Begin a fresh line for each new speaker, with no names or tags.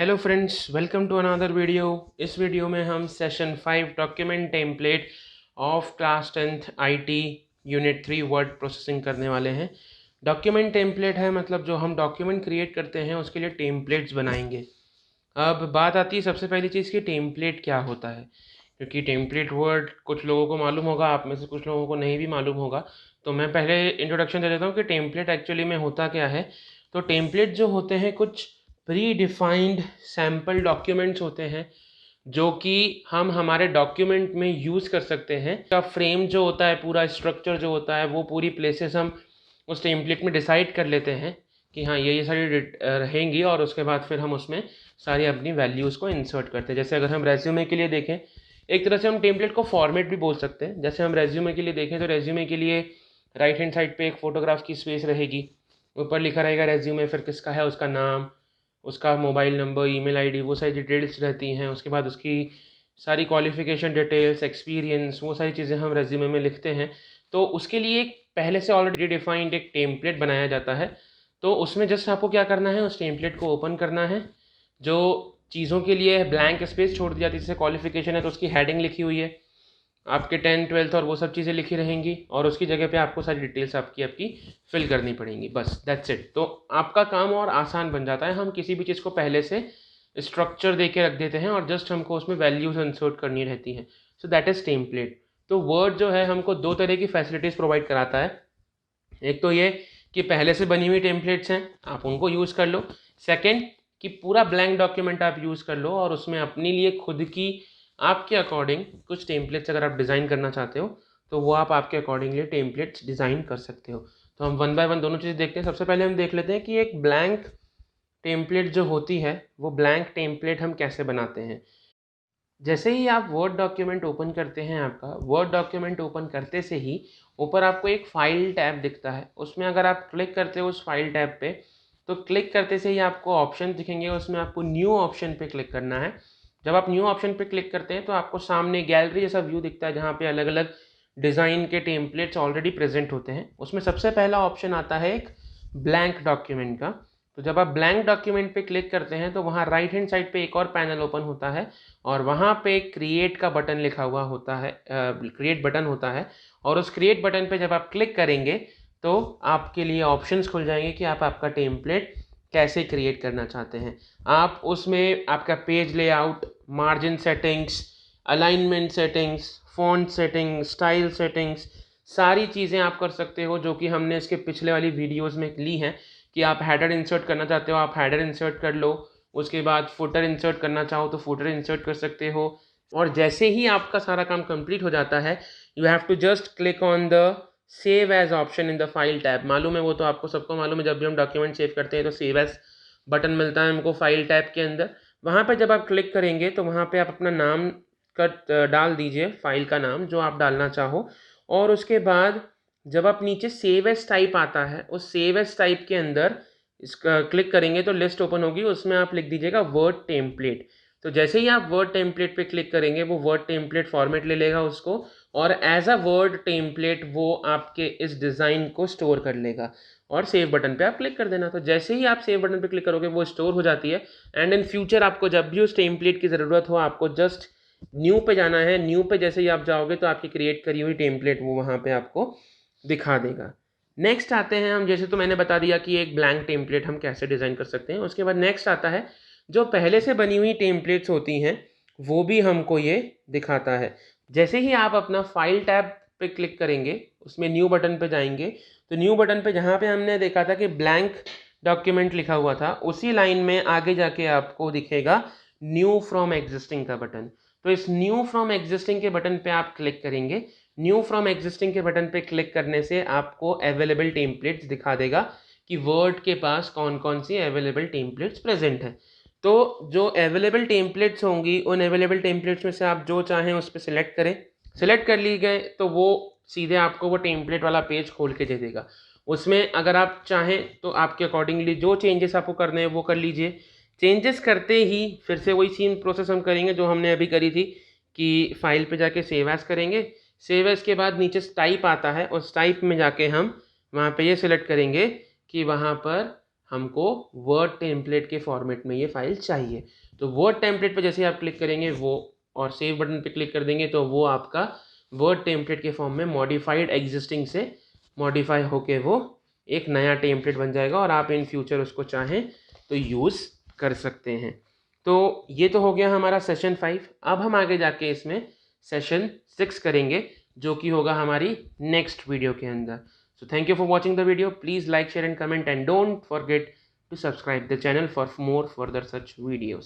Hello friends, welcome to another video. इस वीडियो में हम session 5 document template of class 10th IT unit 3 word processing करने वाले हैं। डॉक्यूमेंट टेम्पलेट है मतलब जो हम डॉक्यूमेंट क्रिएट करते हैं उसके लिए टेम्पलेट्स बनाएंगे। अब बात आती है सबसे पहली चीज़ कि टेम्पलेट क्या होता है, क्योंकि टेम्पलेट वर्ड कुछ लोगों को मालूम होगा, आप में से कुछ लोगों को नहीं भी मालूम होगा। तो मैं पहले इंट्रोडक्शन दे देता हूँ कि टेम्पलेट एक्चुअली में होता क्या है। तो टेम्पलेट जो होते हैं कुछ प्री डिफाइंड सैम्पल डॉक्यूमेंट्स होते हैं जो कि हम हमारे डॉक्यूमेंट में यूज़ कर सकते हैं। का फ्रेम जो होता है, पूरा स्ट्रक्चर जो होता है, वो पूरी प्लेसेस हम उस टेम्पलेट में डिसाइड कर लेते हैं कि हाँ ये सारी रहेंगी, और उसके बाद फिर हम उसमें सारी अपनी वैल्यूज़ को इंसर्ट करते हैं। जैसे अगर हम रेज्यूमे के लिए देखें, एक तरह से हम टेम्पलेट को फॉर्मेट भी बोल सकते हैं। जैसे हम रेज्यूमे के लिए देखें तो रेज्यूमे के लिए राइट हैंड साइड पे एक फ़ोटोग्राफ की स्पेस रहेगी, ऊपर लिखा रहेगा रेज्यूमे, फिर किसका है, उसका नाम, उसका मोबाइल नंबर, ईमेल आईडी, वो सारी डिटेल्स रहती हैं। उसके बाद उसकी सारी क्वालिफ़िकेशन डिटेल्स, एक्सपीरियंस, वो सारी चीज़ें हम रेज्यूमे में लिखते हैं। तो उसके लिए एक पहले से ऑलरेडी डिफाइंड एक टेम्पलेट बनाया जाता है। तो उसमें जस्ट आपको क्या करना है, उस टेम्पलेट को ओपन करना है। जो चीज़ों के लिए ब्लैंक स्पेस छोड़ दी जाती है, जैसे क्वालिफ़िकेशन है तो उसकी हेडिंग लिखी हुई है, आपके 10th 12th और वो सब चीज़ें लिखी रहेंगी, और उसकी जगह पे आपको सारी डिटेल्स आपकी फिल करनी पड़ेंगी। बस दैट्स इट। तो आपका काम और आसान बन जाता है। हम किसी भी चीज़ को पहले से स्ट्रक्चर दे के रख देते हैं और जस्ट हमको उसमें वैल्यूज इंसर्ट करनी रहती हैं। So that is template. तो वर्ड जो है हमको दो तरह की फैसिलिटीज़ प्रोवाइड कराता है। एक तो ये कि पहले से बनी हुई टेम्पलेट्स हैं, आप उनको यूज़ कर लो। सेकेंड कि पूरा ब्लैंक डॉक्यूमेंट आप यूज़ कर लो और उसमें अपने लिए खुद की आपके अकॉर्डिंग कुछ टेम्पलेट्स अगर आप डिज़ाइन करना चाहते हो तो वो आप आपके अकॉर्डिंगली टेम्पलेट्स डिज़ाइन कर सकते हो। तो हम वन बाय वन दोनों चीज़ें देखते हैं। सबसे पहले हम देख लेते हैं कि एक ब्लैंक टेम्पलेट जो होती है वो ब्लैंक टेम्पलेट हम कैसे बनाते हैं। जैसे ही आप वर्ड डॉक्यूमेंट ओपन करते हैं, आपका वर्ड डॉक्यूमेंट ओपन करते से ही ऊपर आपको एक फ़ाइल टैब दिखता है। उसमें अगर आप क्लिक करते हो उस फाइल टैब पे, तो क्लिक करते से ही आपको ऑप्शन दिखेंगे, उसमें आपको न्यू ऑप्शन पे क्लिक करना है। जब आप न्यू ऑप्शन पे क्लिक करते हैं तो आपको सामने गैलरी जैसा व्यू दिखता है जहाँ पे अलग अलग डिज़ाइन के टेम्पलेट्स ऑलरेडी प्रेजेंट होते हैं। उसमें सबसे पहला ऑप्शन आता है एक ब्लैंक डॉक्यूमेंट का। तो जब आप ब्लैंक डॉक्यूमेंट पे क्लिक करते हैं तो वहाँ राइट हैंड साइड पे एक और पैनल ओपन होता है और वहाँ पे क्रिएट का बटन लिखा हुआ होता है, क्रिएट बटन होता है। और उस क्रिएट बटन पे जब आप क्लिक करेंगे तो आपके लिए ऑप्शंस खुल जाएंगे कि आप आपका टेम्पलेट कैसे क्रिएट करना चाहते हैं। आप उसमें आपका page layout, margin settings, alignment settings, font settings, style settings, सारी चीज़ें आप कर सकते हो जो कि हमने इसके पिछले वाली वीडियोज़ में ली हैं। कि आप हेडर इंसर्ट करना चाहते हो, आप हेडर इंसर्ट कर लो। उसके बाद फुटर इंसर्ट करना चाहो तो फुटर इंसर्ट कर सकते हो। और जैसे ही आपका सारा काम कंप्लीट हो जाता है, you have to just click on the save as option in the file tab. मालूम है, वो तो आपको सबको मालूम है, जब भी हम डॉक्यूमेंट सेव करते हैं तो सेव एज बटन मिलता है हमको फाइल टैब के अंदर। वहाँ पर जब आप क्लिक करेंगे तो वहाँ पर आप अपना नाम डाल दीजिए, फाइल का नाम जो आप डालना चाहो। और उसके बाद जब आप नीचे सेव एज टाइप आता है, उस सेव एज टाइप के अंदर इसका क्लिक करेंगे तो लिस्ट ओपन होगी, उसमें आप लिख दीजिएगा वर्ड टेम्पलेट। तो जैसे ही आप वर्ड टेम्पलेट पे क्लिक करेंगे वो वर्ड टेम्पलेट फॉर्मेट ले लेगा उसको, और एज अ वर्ड टेम्पलेट वो आपके इस डिज़ाइन को स्टोर कर लेगा। और सेव बटन पे आप क्लिक कर देना। तो जैसे ही आप सेव बटन पे क्लिक करोगे वो स्टोर हो जाती है। एंड इन फ्यूचर आपको जब भी उस टेम्पलेट की ज़रूरत हो, आपको जस्ट न्यू पे जाना है। न्यू पे जैसे ही आप जाओगे तो आपकी क्रिएट करी हुई टेम्पलेट वो वहाँ पे आपको दिखा देगा। नेक्स्ट आते हैं हम, जैसे तो मैंने बता दिया कि एक ब्लैंक टेम्पलेट हम कैसे डिज़ाइन कर सकते हैं। उसके बाद नेक्स्ट आता है जो पहले से बनी हुई टेम्पलेट्स होती हैं वो भी हमको ये दिखाता है। जैसे ही आप अपना फाइल टैब पे क्लिक करेंगे, उसमें न्यू बटन पे जाएंगे, तो न्यू बटन पे जहाँ पे हमने देखा था कि ब्लैंक डॉक्यूमेंट लिखा हुआ था, उसी लाइन में आगे जाके आपको दिखेगा न्यू फ्रॉम एग्जिस्टिंग का बटन। तो इस न्यू फ्रॉम एग्जिस्टिंग के बटन पे आप क्लिक करेंगे। न्यू फ्रॉम एग्जिस्टिंग के बटन पे क्लिक करने से आपको अवेलेबल टेम्पलेट्स दिखा देगा कि वर्ड के पास कौन कौन सी अवेलेबल टेम्पलेट्स प्रेजेंट हैं। तो जो अवेलेबल टेम्पलेट्स होंगी, उन अवेलेबल टेम्पलेट्स में से आप जो चाहें उस पर सिलेक्ट करें। सिलेक्ट कर ली गए तो वो सीधे आपको वो टेम्पलेट वाला पेज खोल के दे देगा। उसमें अगर आप चाहें तो आपके अकॉर्डिंगली जो चेंजेस आपको करने हैं वो कर लीजिए। चेंजेस करते ही फिर से वही सेम प्रोसेस हम करेंगे जो हमने अभी करी थी कि फाइल पे जाके सेव एज करेंगे। सेव एज के बाद नीचे टाइप आता है, उस टाइप में जाके हम वहाँ पे ये सिलेक्ट करेंगे कि वहाँ पर हमको वर्ड टेम्पलेट के फॉर्मेट में ये फाइल चाहिए। तो वर्ड टेम्पलेट पे जैसे आप क्लिक करेंगे वो और सेव बटन पे क्लिक कर देंगे तो वो आपका वर्ड टेम्पलेट के फॉर्म में मॉडिफाइड एग्जिस्टिंग से मॉडिफाई होके वो एक नया टेम्पलेट बन जाएगा और आप इन फ्यूचर उसको चाहें तो यूज़ कर सकते हैं। तो ये तो हो गया हमारा सेशन 5। अब हम आगे जाके इसमें सेशन 6 करेंगे जो कि होगा हमारी नेक्स्ट वीडियो के अंदर। So thank you for watching the video. Please like, share and comment and don't forget to subscribe the channel for more further such videos.